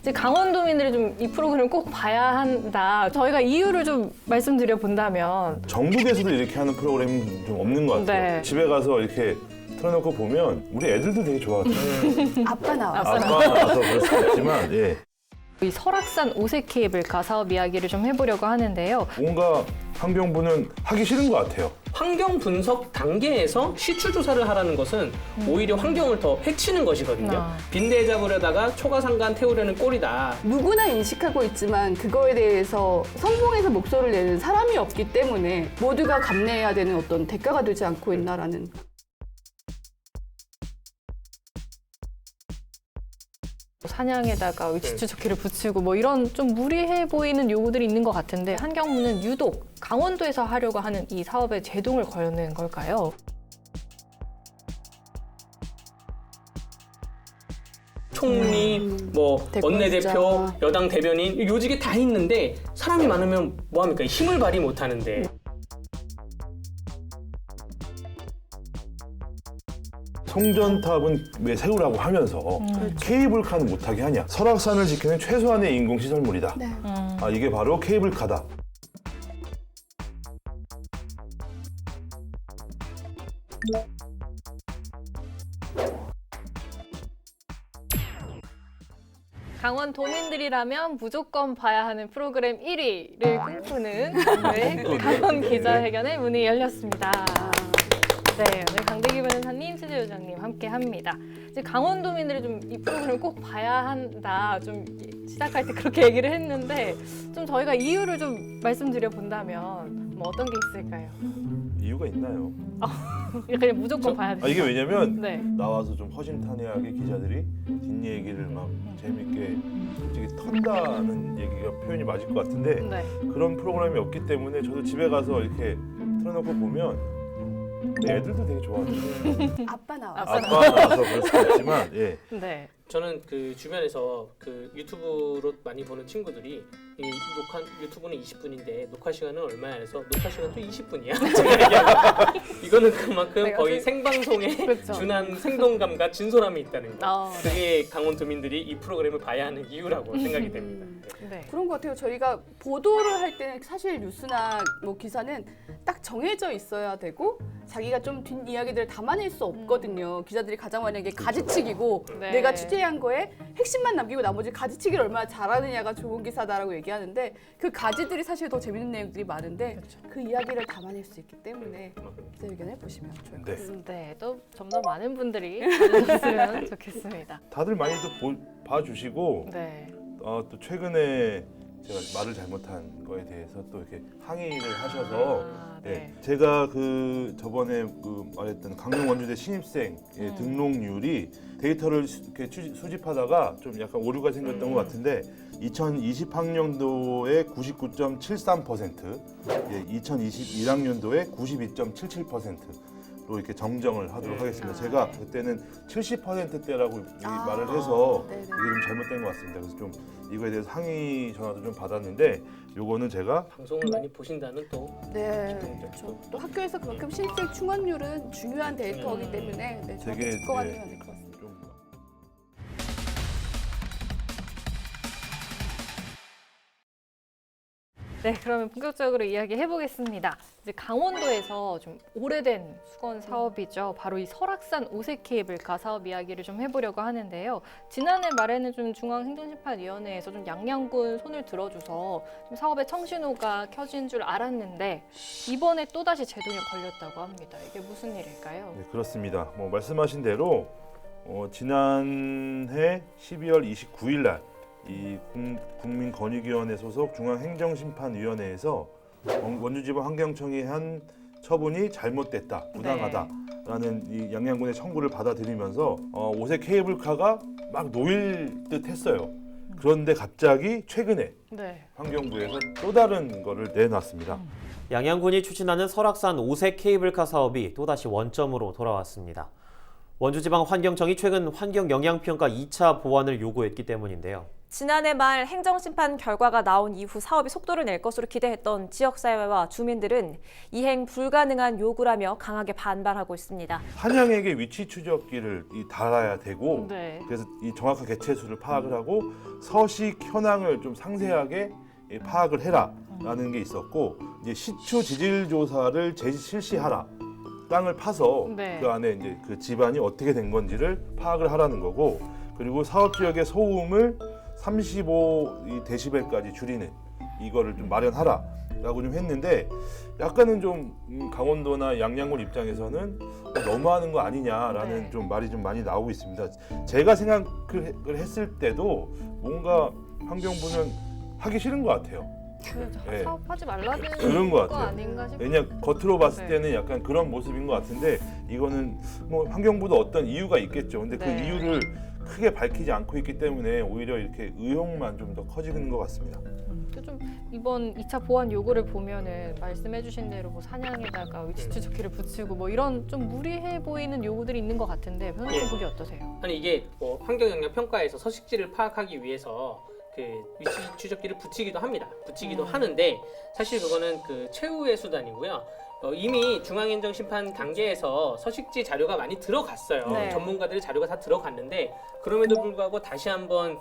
이제 강원도민들이 좀 이 프로그램을 꼭 봐야 한다. 저희가 이유를 좀 말씀드려 본다면 전국에서도 이렇게 하는 프로그램이 좀 없는 것 같아요. 네. 집에 가서 이렇게 틀어놓고 보면 우리 애들도 되게 좋아하더라고요. 아빠 나왔어. 아빠 아빠라서 그럴 수 있지만 예. 이 설악산 오색 케이블카 사업 이야기를 좀 해보려고 하는데요. 뭔가 환경부는 하기 싫은 것 같아요. 환경 분석 단계에서 시추 조사를 하라는 것은 오히려 환경을 더 해치는 것이거든요. 아. 빈대 잡으려다가 초가상간 태우려는 꼴이다. 누구나 인식하고 있지만 그거에 대해서 선봉에서 목소리를 내는 사람이 없기 때문에 모두가 감내해야 되는 어떤 대가가 되지 않고 있나라는. 사냥에다가 지추조끼를 붙이고 뭐 이런 좀 무리해 보이는 요구들이 있는 것 같은데 환경부는 유독 강원도에서 하려고 하는 이 사업에 제동을 거는 걸까요? 총리, 뭐 대권주자. 원내대표, 여당 대변인 요직에 다 있는데 사람이 많으면 뭐 합니까? 힘을 발휘 못 하는데. 송전탑은 왜 세우라고 하면서 케이블카는 못하게 하냐. 설악산을 지키는 최소한의 인공시설물이다. 네. 아, 이게 바로 케이블카다. 강원도민들이라면 무조건 봐야 하는 프로그램 1위를 꿈꾸는 오늘 강원 기자회견의 문이 열렸습니다. 네, 오늘 강대기 변호사님, 최재효장님 함께합니다. 이제 강원도민들이 좀 이 프로그램을 꼭 봐야 한다. 좀 시작할 때 그렇게 얘기를 했는데 좀 저희가 이유를 좀 말씀드려 본다면 뭐 어떤 게 있을까요? 이유가 있나요? 그냥 무조건 봐야 돼요. 이게 왜냐면 네. 나와서 좀 허심탄회하게 기자들이 뒷얘기를 막 재밌게 솔직히 턴다는 얘기가 표현이 맞을 것 같은데 네. 그런 프로그램이 없기 때문에 저도 집에 가서 이렇게 틀어놓고 보면 우리 애들도 되게 좋아하더라고요. 아빠 나왔어. 아빠라서 그럴 수 있지만 예. 네. 저는 그 주변에서 그 유튜브로 많이 보는 친구들이 이 유튜브는 20분인데 녹화 시간은 얼마야 해서 녹화 시간도 20분이야. 제가 얘기하고 이거는 그만큼 네, 거의 어떻게- 생방송에 그렇죠. 준한 생동감과 진솔함이 있다는 거. 네. 그게 강원도민들이 이 프로그램을 봐야 하는 이유라고 생각이 됩니다. 네. 그런 것 같아요. 저희가 보도를 할 때는 사실 뉴스나 뭐 기사는 딱 정해져 있어야 되고 자기가 좀 뒷이야기들을 담아낼 수 없거든요. 기자들이 가장 많이 하는 게 가지치기고 네. 내가 취재한 거에 핵심만 남기고 나머지 가지치기를 얼마나 잘하느냐가 좋은 기사다라고 얘기하는데 그 가지들이 사실 더 재밌는 내용들이 많은데 그 이야기를 담아낼 수 있기 때문에 기자회견을 보시면 좋을 것 네. 같습니다. 네, 또 좀 더 많은 분들이 봐주셨으면 좋겠습니다. 다들 많이 또 봐주시고 네. 또 최근에 제가 말을 잘못한 거에 대해서 또 이렇게 항의를 하셔서 아, 예, 네. 제가 그 저번에 그 말했던 강릉 원주대 신입생 등록률이 데이터를 이렇게 수집하다가 좀 약간 오류가 생겼던 것 같은데 2020학년도에 99.73%, 2021학년도에 92.77%로 이렇게 정정을 하도록 하겠습니다. 제가 그때는 70%대라고 말을 해서 네네. 이게 좀 잘못된 것 같습니다. 그래서 좀 이거에 대해서 항의 전화도 좀 받았는데 요거는 제가 방송을 많이 보신다는 또 네, 그렇죠. 또 학교에서 그만큼 신입생 충원률은 중요한 데이터이기 때문에 네, 저도 되게 짚어가면 될 것 같습니다. 좀 네, 그러면 본격적으로 이야기해 보겠습니다. 이제 강원도에서 좀 오래된 수건 사업이죠. 바로 이 설악산 오색 케이블카 사업 이야기를 좀 해보려고 하는데요. 지난해 말에는 좀 중앙행정심판위원회에서 좀 양양군 손을 들어줘서 좀 사업의 청신호가 켜진 줄 알았는데 이번에 또다시 제동에 걸렸다고 합니다. 이게 무슨 일일까요? 네, 그렇습니다. 뭐 말씀하신 대로 지난해 12월 29일 날 이 국민권익위원회 소속 중앙행정심판위원회에서 원주지방 환경청이 한 처분이 잘못됐다, 부당하다라는 이 양양군의 청구를 받아들이면서 오색 케이블카가 막 놓일 듯했어요. 그런데 갑자기 최근에 네. 환경부에서 또 다른 거를 내놨습니다. 양양군이 추진하는 설악산 오색 케이블카 사업이 또다시 원점으로 돌아왔습니다. 원주지방환경청이 최근 환경영향평가 2차 보완을 요구했기 때문인데요. 지난해 말 행정심판 결과가 나온 이후 사업이 속도를 낼 것으로 기대했던 지역사회와 주민들은 이행 불가능한 요구라며 강하게 반발하고 있습니다. 한양에게 위치 추적기를 달아야 되고 네. 그래서 이 정확한 개체수를 파악을 하고 서식 현황을 좀 상세하게 파악을 해라라는 게 있었고 이제 시추 지질 조사를 실시하라. 땅을 파서 네. 그 안에 이제 그 집안이 어떻게 된 건지를 파악을 하라는 거고 그리고 사업 지역의 소음을 35데시벨까지 줄이는 이거를 좀 마련하라라고 좀 했는데 약간은 좀 강원도나 양양군 입장에서는 너무하는 거 아니냐라는 네. 좀 말이 좀 많이 나오고 있습니다. 제가 생각을 했을 때도 뭔가 환경부는 하기 싫은 것 같아요. 네. 사업하지 말라는 그런 것 거 같아요. 아닌가 싶어요. 왜냐 겉으로 봤을 네. 때는 약간 그런 모습인 것 같은데 이거는 뭐 환경부도 어떤 이유가 있겠죠. 근데 그 네. 이유를 크게 밝히지 않고 있기 때문에 오히려 이렇게 의혹만 좀 더 커지는 것 같습니다. 근데 좀 이번 2차 보완 요구를 보면은 말씀해주신 대로 뭐 사냥에다가 위치 추적기를 붙이고 뭐 이런 좀 무리해 보이는 요구들이 있는 것 같은데 변호사님 예. 보기 어떠세요? 아니 이게 뭐 환경 영향 평가에서 서식지를 파악하기 위해서 그 위치 추적기를 붙이기도 합니다. 붙이기도 하는데 사실 그거는 그 최후의 수단이고요. 이미 중앙행정심판 단계에서 서식지 자료가 많이 들어갔어요. 네. 전문가들의 자료가 다 들어갔는데 그럼에도 불구하고 다시 한번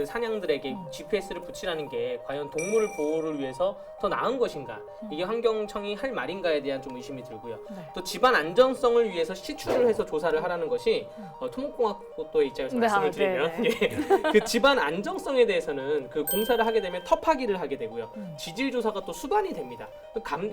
사냥들에게 GPS를 붙이라는 게 과연 동물 보호를 위해서 더 나은 것인가? 이게 환경청이 할 말인가에 대한 좀 의심이 들고요. 네. 또 집안 안전성을 위해서 시추를 해서 조사를 하라는 것이 토목공학도의 입장에서 네, 말씀을 드리면 예, 그 집안 안정성에 대해서는 그 공사를 하게 되면 터파기를 하게 되고요. 지질 조사가 또 수반이 됩니다.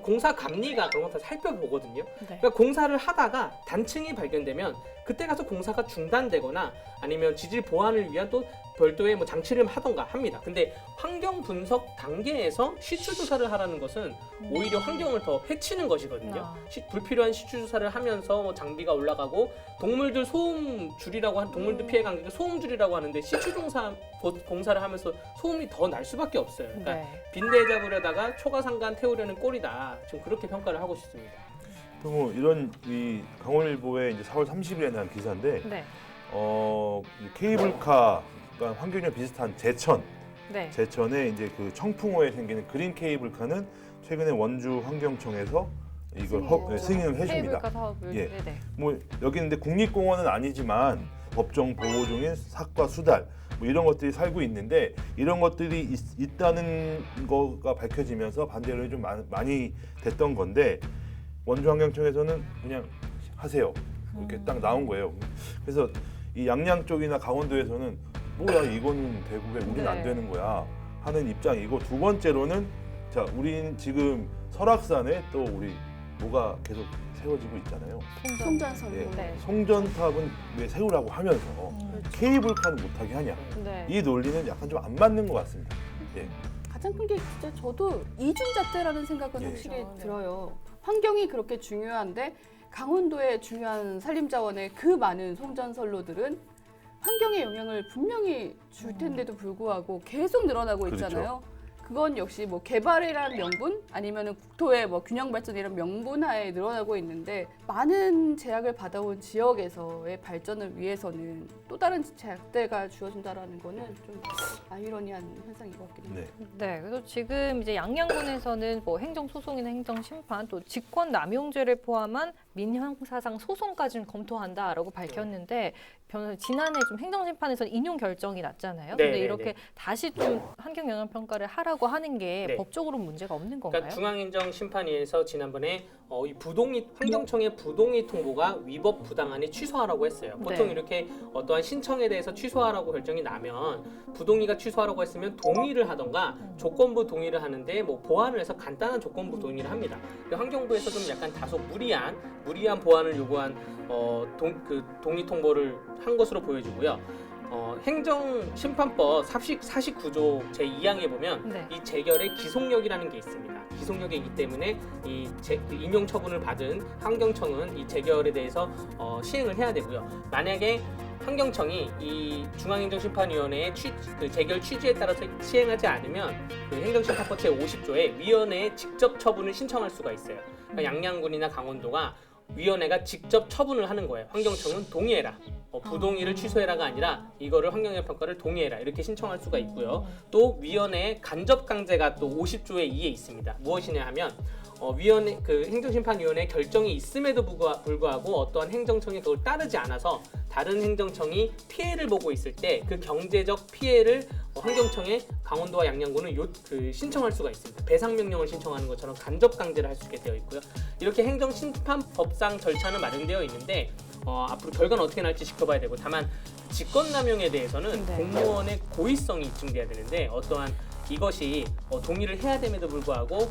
공사 감리가 그런 거 다 살펴보거든요. 네. 그러니까 공사를 하다가 단층이 발견되면 그때 가서 공사가 중단되거나 아니면 지질 보완을 위한 또 별도의 뭐 장치를 하던가 합니다. 근데 환경 분석 단계에서 시추 조사를 하라는 것은 오히려 환경을 더 해치는 것이거든요. 아. 불필요한 시추 조사를 하면서 뭐 장비가 올라가고 동물들 소음 줄이라고 동물들 피해 관계가 소음 줄이라고 하는데 시추 공사를 하면서 소음이 더 날 수밖에 없어요. 그러니까 네. 빈대 잡으려다가 초가상간 태우려는 꼴이다. 좀 그렇게 평가를 하고 싶습니다. 또 뭐 이런 이 강원일보의 이제 4월 30일에 난 기사인데 네. 이 케이블카 그러니까 환경이랑 비슷한 네. 제천에 이제 그 청풍호에 생기는 그린 케이블카는 최근에 원주 환경청에서 이걸 승인을 해줍니다. 케이블카 사업을 예. 네네. 뭐 여기 있는데 국립공원은 아니지만 법정 보호 중인 삭과 수달 뭐 이런 것들이 살고 있는데 이런 것들이 있다는 거가 밝혀지면서 반대론이 좀 많이 됐던 건데 원주환경청에서는 그냥 하세요 이렇게 딱 나온 거예요. 그래서 이 양양 쪽이나 강원도에서는 뭐야 이거는 대구에 우리는 안 네. 되는 거야 하는 입장이고 두 번째로는 자 우린 지금 설악산에 또 우리 뭐가 계속 세워지고 있잖아요. 송전선. 예. 네. 송전탑은 왜 세우라고 하면서 케이블카는 못하게 하냐 네. 이 논리는 약간 좀 안 맞는 것 같습니다. 예. 가장 큰 게 진짜 저도 이중잣대라는 생각은 예. 확실히 그렇죠. 네. 들어요. 환경이 그렇게 중요한데 강원도의 중요한 산림자원의 그 많은 송전선로들은 환경에 영향을 분명히 줄 텐데도 불구하고 계속 늘어나고 그렇죠. 있잖아요. 그건 역시 뭐 개발이라는 명분 아니면은 국토의 뭐 균형 발전이라는 명분 하에 늘어나고 있는데 많은 제약을 받아온 지역에서의 발전을 위해서는 또 다른 제약대가 주어진다라는 거는 좀 아이러니한 현상인 것 같긴 해요. 네. 네, 그래서 지금 이제 양양군에서는 뭐 행정소송이나 행정심판 또 직권남용죄를 포함한 민형사상 소송까지는 검토한다라고 밝혔는데 변호사 지난해 좀 행정심판에서 인용 결정이 났잖아요. 네, 근데 네, 이렇게 네. 다시 좀 환경영향평가를 하라고 하는 게 네. 법적으로 문제가 없는 건가요? 그러니까 중앙행정심판위에서 지난번에 이 부동의 부동의 통보가 위법 부당한이 취소하라고 했어요. 보통 네. 이렇게 어떠한 신청에 대해서 취소하라고 결정이 나면 부동의가 취소하라고 했으면 동의를 하던가 조건부 동의를 하는데 뭐 보완을 해서 간단한 조건부 동의를 합니다. 환경부에서 좀 약간 다소 무리한 보완을 요구한 동의 통보를 한 것으로 보여지고요. 행정심판법 49조 제2항에 보면 네. 이 재결에 기속력이라는 게 있습니다. 기속력이 있기 때문에 인용 처분을 받은 환경청은 이 재결에 대해서 시행을 해야 되고요. 만약에 환경청이 이 중앙행정심판위원회의 그 재결 취지에 따라서 시행하지 않으면 그 행정심판법 제50조에 위원회에 직접 처분을 신청할 수가 있어요. 그러니까 양양군이나 강원도가 위원회가 직접 처분을 하는 거예요. 환경청은 동의해라. 부동의를 취소해라가 아니라 이거를 환경영향 평가를 동의해라 이렇게 신청할 수가 있고요. 또 위원회 간접 강제가 또 50조의 2에 있습니다. 무엇이냐 하면 위원회 그 행정심판위원회 결정이 있음에도 불구하고 어떠한 행정청이 그걸 따르지 않아서 다른 행정청이 피해를 보고 있을 때 그 경제적 피해를 환경청에 강원도와 양양군은 신청할 수가 있습니다. 배상 명령을 신청하는 것처럼 간접 강제를 할 수 있게 되어 있고요. 이렇게 행정심판법상 절차는 마련되어 있는데 앞으로 결과는 어떻게 날지 지켜봐야 되고 다만 직권남용에 대해서는 네. 공무원의 고의성이 입증돼야 되는데 어떠한 이것이 동의를 해야 됨에도 불구하고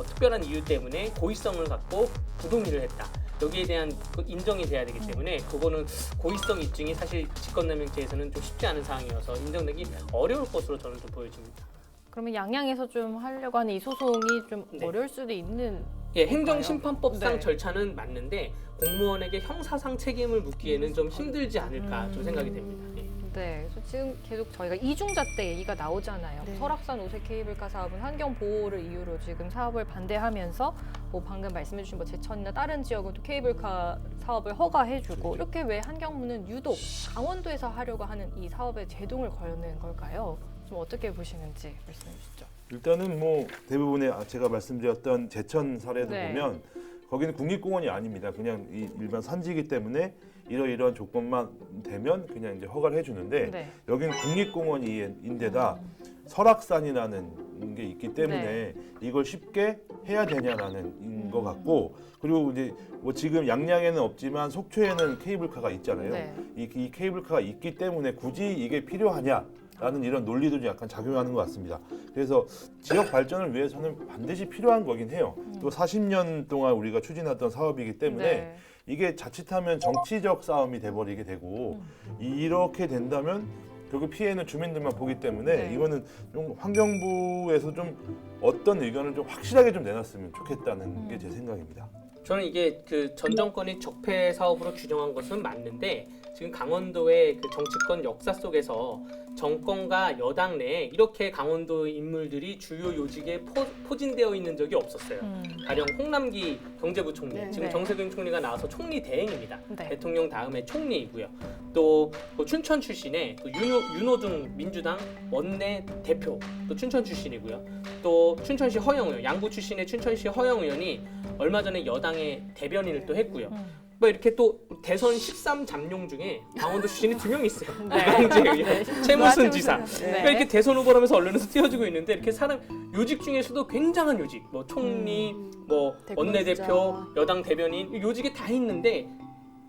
특별한 이유 때문에 고의성을 갖고 부동의를 했다. 여기에 대한 인정이 돼야 되기 때문에 그거는 고의성 입증이 사실 직권남용죄에서는 좀 쉽지 않은 상황이어서 인정되기 어려울 것으로 저는 좀 보여집니다. 그러면 양양에서 좀 하려고 하는 이 소송이 좀 네. 어려울 수도 있는. 예, 행정심판법상 네. 절차는 맞는데 공무원에게 형사상 책임을 묻기에는 좀 힘들지 않을까 좀 생각이 됩니다. 예. 네, 그래서 지금 계속 저희가 이중자 때 얘기가 나오잖아요. 네. 설악산 오색 케이블카 사업은 환경 보호를 이유로 지금 사업을 반대하면서 뭐 방금 말씀해주신 뭐 제천이나 다른 지역은 또 케이블카 사업을 허가해주고 이렇게 왜 환경부는 유독 강원도에서 하려고 하는 이 사업에 제동을 거는 걸까요? 좀 어떻게 보시는지 말씀해 주시죠. 일단은 뭐 대부분의 제가 말씀드렸던 제천 사례도 네. 보면 거기는 국립공원이 아닙니다. 그냥 일반 산지이기 때문에 이러이러한 조건만 되면 그냥 이제 허가를 해주는데 네. 여기는 국립공원인데다 설악산이라는 게 있기 때문에 네. 이걸 쉽게 해야 되냐라는 것 같고 그리고 이제 뭐 지금 양양에는 없지만 속초에는 케이블카가 있잖아요. 네. 이 케이블카가 있기 때문에 굳이 이게 필요하냐라는 이런 논리도 좀 약간 작용하는 것 같습니다. 그래서 지역 발전을 위해서는 반드시 필요한 거긴 해요. 또 40년 동안 우리가 추진했던 사업이기 때문에 네. 이게 자칫하면 정치적 싸움이 돼버리게 되고 이렇게 된다면 결국 피해는 주민들만 보기 때문에 네. 이거는 좀 환경부에서 좀 어떤 의견을 좀 확실하게 좀 내놨으면 좋겠다는 게 제 생각입니다. 저는 이게 그 전 정권이 적폐 사업으로 규정한 것은 맞는데 지금 강원도의 그 정치권 역사 속에서 정권과 여당 내에 이렇게 강원도 인물들이 주요 요직에 포진되어 있는 적이 없었어요. 가령 홍남기 경제부총리, 네. 지금 네. 정세균 총리가 나와서 총리 대행입니다. 네. 대통령 다음에 총리이고요. 또 춘천 출신의 또 윤호중 민주당 원내 대표, 또 춘천 출신이고요. 또 춘천시 허영 의원, 양구 출신의 춘천시 허영 의원이 얼마 전에 여당의 대변인을 또 했고요. 뭐 이렇게 또 대선 13잠룡 중에 강원도 출신이 2명 있어요. 이광재 의원, 최무순 지사. 그러니까 이렇게 대선 후보라면서 언론에서 띄워주고 있는데 이렇게 사람 요직 중에서도 굉장한 요직, 뭐 총리, 뭐 원내대표, 여당 대변인 요직에 다 있는데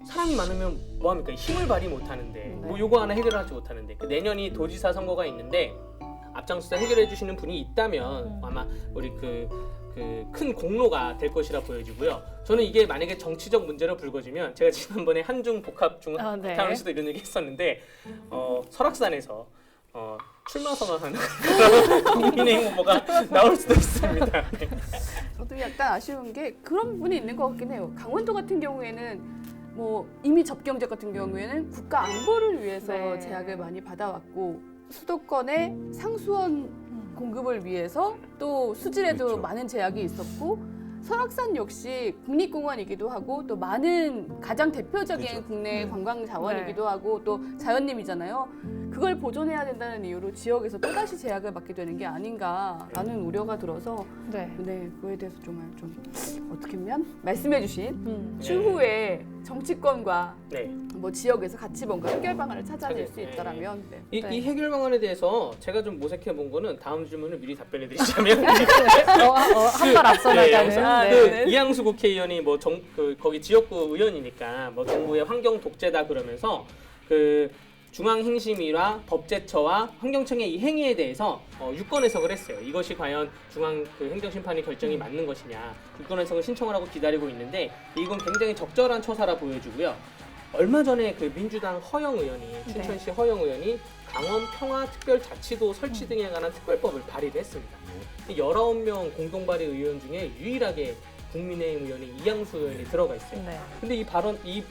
사람이 많으면 뭐 합니까? 힘을 발휘 못 하는데 뭐 요거 하나 해결하지 못하는데 그 내년이 도지사 선거가 있는데 앞장서서 해결해 주시는 분이 있다면 아마 우리 그 큰 공로가 될 것이라 보여지고요. 저는 이게 만약에 정치적 문제로 불거지면 제가 지난번에 한중 복합 중앙타운에서도 이런 얘기 했었는데 설악산에서 출마 선언하는 국민의힘 후보가 나올 수도 있습니다. 네. 저도 약간 아쉬운 게 그런 부분이 있는 것 같긴 해요. 강원도 같은 경우에는 뭐 이미 접경지역 같은 경우에는 국가 안보를 위해서 네. 제약을 많이 받아왔고 수도권의 상수원 공급을 위해서 또 수질에도 그렇죠. 많은 제약이 있었고 설악산 역시 국립공원이기도 하고 또 많은 가장 대표적인 그렇죠. 국내 관광 자원이기도 하고 또 자연림이잖아요. 그걸 보존해야 된다는 이유로 지역에서 또다시 제약을 받게 되는 게 아닌가라는 우려가 들어서 네. 네, 그거에 대해서 정말 좀 어떻게 보면 말씀해주신 네. 추후에 정치권과 네. 뭐 지역에서 같이 뭔가 해결 방안을 찾아낼 수 네. 있다라면 네. 이 해결 방안에 대해서 제가 좀 모색해 본 거는 다음 질문을 미리 답변해 드리자면 한 발 앞서 나가는. 그 이양수 국회의원이 뭐 거기 지역구 의원이니까 뭐 정부의 환경 독재다 그러면서 그 중앙행심위와 법제처와 환경청의 이 행위에 대해서 유권 해석을 했어요. 이것이 과연 중앙 그 행정심판의 결정이 맞는 것이냐 유권 해석을 신청을 하고 기다리고 있는데 이건 굉장히 적절한 처사라 보여지고요. 얼마 전에 그 민주당 허영 의원이 춘천시 허영 의원이 강원 평화특별자치도 설치 등에 관한 특별법을 발의를 했습니다. 19명 공동 발의 의원 중에 유일하게 국민의힘 의원이 이양수 의원이 들어가 있어요. 네. 근데 이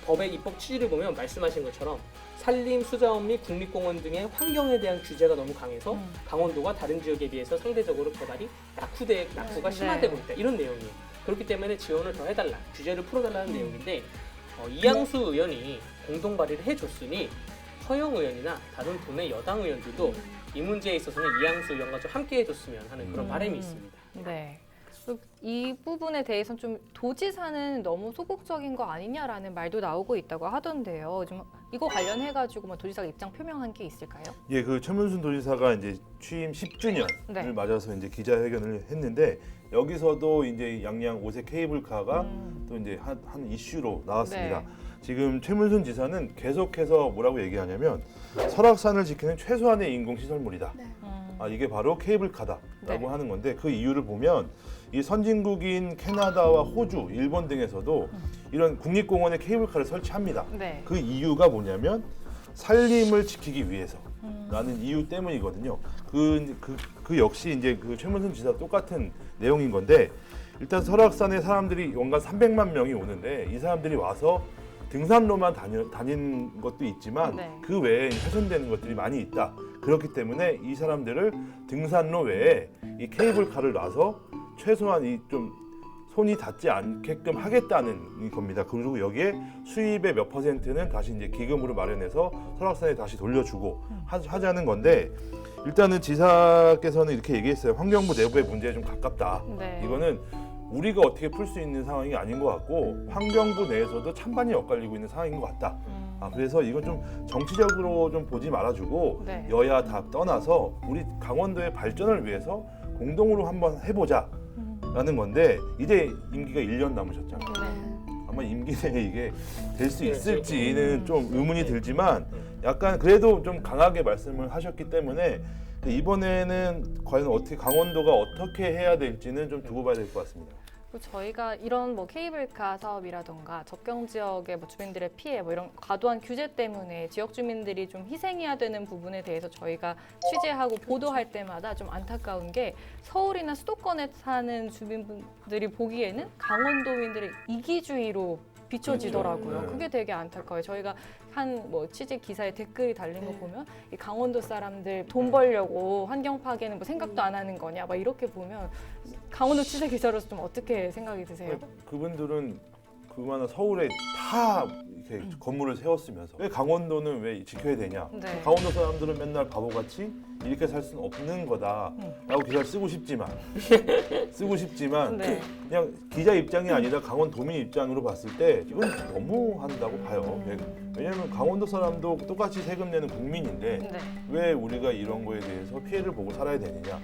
법의 입법 취지를 보면 말씀하신 것처럼 산림, 수자원 및 국립공원 등의 환경에 대한 규제가 너무 강해서 강원도가 다른 지역에 비해서 상대적으로 개발이 낙후가 심화되고 있다. 이런 내용이에요. 그렇기 때문에 지원을 더 해달라, 규제를 풀어달라는 내용인데 이양수 의원이 공동 발의를 해줬으니 허영 의원이나 다른 도내 여당 의원들도 이 문제에 있어서는 이양수 의원과 좀 함께 해줬으면 하는 그런 바람이 있습니다. 네. 이 부분에 대해서는 좀 도지사는 너무 소극적인 거 아니냐라는 말도 나오고 있다고 하던데요. 좀 이거 관련해가지고 뭐 도지사가 입장 표명한 게 있을까요? 예, 그 최문순 도지사가 이제 취임 10주년을 네. 맞아서 이제 기자회견을 했는데 여기서도 이제 양양 5세 케이블카가 또 이제 한 이슈로 나왔습니다. 네. 지금 최문순 지사는 계속해서 뭐라고 얘기하냐면 설악산을 지키는 최소한의 인공 시설물이다. 네. 이게 바로 케이블카다라고 네. 하는 건데 그 이유를 보면 이 선진국인 캐나다와 호주, 일본 등에서도 이런 국립공원에 케이블카를 설치합니다. 네. 그 이유가 뭐냐면 산림을 지키기 위해서라는 이유 때문이거든요. 그 역시 이제 그 최문순 지사 똑같은 내용인 건데 일단 설악산에 사람들이 연간 300만 명이 오는데 이 사람들이 와서 등산로만 다닌 것도 있지만 네. 그 외에 훼손되는 것들이 많이 있다. 그렇기 때문에 이 사람들을 등산로 외에 이 케이블카를 놔서 최소한 이 좀 손이 닿지 않게끔 하겠다는 겁니다. 그리고 여기에 수입의 몇 %는 다시 이제 기금으로 마련해서 설악산에 다시 돌려주고 하자는 건데 일단은 지사께서는 이렇게 얘기했어요. 환경부 내부의 문제에 좀 가깝다. 네. 이거는 우리가 어떻게 풀 수 있는 상황이 아닌 것 같고 환경부 내에서도 찬반이 엇갈리고 있는 상황인 것 같다. 그래서 이건 좀 정치적으로 좀 보지 말아주고 네. 여야 다 떠나서 우리 강원도의 발전을 위해서 공동으로 한번 해보자라는 건데 이제 임기가 1년 남으셨잖아요. 아마 임기 내에 이게 될 수 있을지는 좀 의문이 들지만 약간 그래도 좀 강하게 말씀을 하셨기 때문에 이번에는 과연 어떻게 강원도가 어떻게 해야 될지는 좀 두고 봐야 될 것 같습니다. 그리고 저희가 이런 뭐 케이블카 사업이라던가 접경 지역의 뭐 주민들의 피해 뭐 이런 과도한 규제 때문에 지역 주민들이 좀 희생해야 되는 부분에 대해서 저희가 취재하고 보도할 때마다 좀 안타까운 게 서울이나 수도권에 사는 주민분들이 보기에는 강원도민들의 이기주의로 비춰지더라고요. 네. 그게 되게 안타까워요. 저희가 한 뭐 취재 기사에 댓글이 달린 거 보면 이 강원도 사람들 돈 벌려고 환경 파괴는 뭐 생각도 안 하는 거냐 막 이렇게 보면 강원도 취재 기자로서 좀 어떻게 생각이 드세요? 그분들은 그만한 서울에 다 이렇게 건물을 세웠으면서 왜 강원도는 왜 지켜야 되냐? 네. 강원도 사람들은 맨날 바보같이 이렇게 살 수는 없는 거다라고 기사를 쓰고 싶지만 네. 그냥 기자 입장이 아니라 강원도민 입장으로 봤을 때 이건 너무한다고 봐요. 왜냐하면 강원도 사람도 똑같이 세금 내는 국민인데 네. 왜 우리가 이런 거에 대해서 피해를 보고 살아야 되느냐?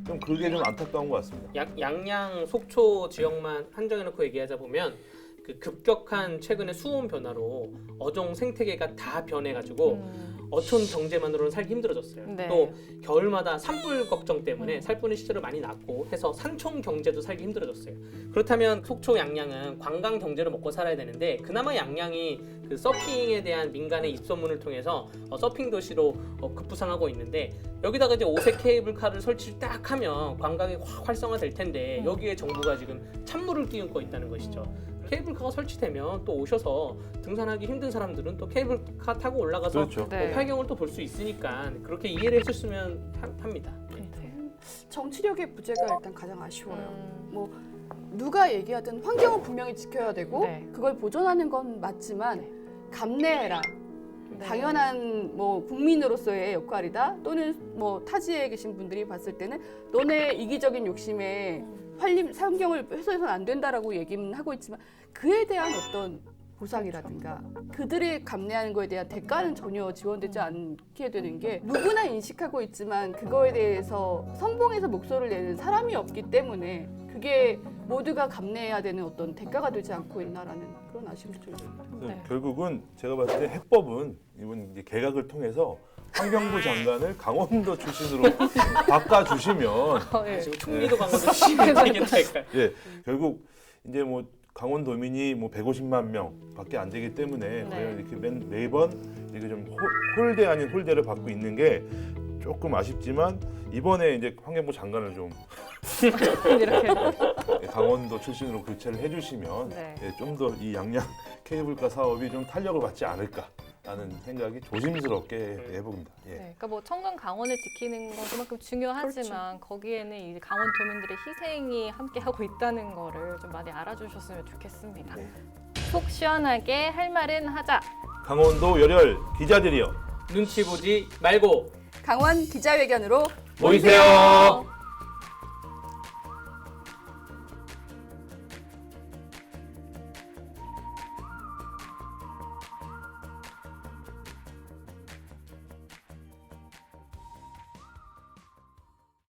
좀 그게 좀 안타까운 것 같습니다. 양양 속초 지역만 한정해놓고 얘기하자 보면 그 급격한 최근의 수온 변화로 어종 생태계가 다 변해가지고 어촌 경제만으로는 살기 힘들어졌어요. 네. 또 겨울마다 산불 걱정 때문에 살 뿌는 시설을 많이 놨고 해서 산촌 경제도 살기 힘들어졌어요. 그렇다면 속초 양양은 관광 경제를 먹고 살아야 되는데 그나마 양양이 그 서핑에 대한 민간의 입소문을 통해서 서핑 도시로 급부상하고 있는데 여기다가 이제 5세 케이블카를 설치를 딱 하면 관광이 확 활성화될 텐데 여기에 정부가 지금 찬물을 끼얹고 있다는 것이죠. 케이블카가 설치되면 또 오셔서 등산하기 힘든 사람들은 또 케이블카 타고 올라가서 그렇죠. 네. 활경을 또 볼 수 있으니까 그렇게 이해를 해줬으면 합니다. 정치력의 부재가 일단 가장 아쉬워요. 뭐 누가 얘기하든 환경은 분명히 지켜야 되고 네. 그걸 보존하는 건 맞지만 감내해라. 네. 당연한 뭐 국민으로서의 역할이다. 또는 뭐 타지에 계신 분들이 봤을 때는 너네 이기적인 욕심에 환경을 훼손해서는 안 된다라고 얘기는 하고 있지만 그에 대한 어떤 보상이라든가 그들이 감내하는 거에 대한 대가는 전혀 지원되지 않게 되는 게 누구나 인식하고 있지만 그거에 대해서 선봉해서 목소리를 내는 사람이 없기 때문에 그게 모두가 감내해야 되는 어떤 대가가 되지 않고 있나라는 그런 아쉬움이 좀 있습니다. 네. 결국은 제가 봤을 때 해법은 이번 이제 개각을 통해서 환경부 장관을 강원도 출신으로 바꿔주시면 네. 지금 총리도 강원도 시민이겠다니까. 예, 결국 이제 뭐 강원도민이 뭐 150만 명밖에 안 되기 때문에 과연 이렇게 매번 이렇게 좀 홀대 아닌 홀대를 받고 있는 게 조금 아쉽지만 이번에 이제 환경부 장관을 좀 이렇게 강원도 출신으로 교체를 해주시면 네. 좀 더 이 양양 케이블카 사업이 좀 탄력을 받지 않을까라는 생각이 조심스럽게 해봅니다. 예. 네, 그러니까 뭐 청정 강원을 지키는 건 그만큼 중요하지만 거기에는 이 강원 도민들의 희생이 함께 하고 있다는 거를 좀 많이 알아주셨으면 좋겠습니다. 속 시원하게 할 말은 하자. 강원도 열혈 기자들이요. 눈치 보지 말고 강원 기자회견으로 모이세요.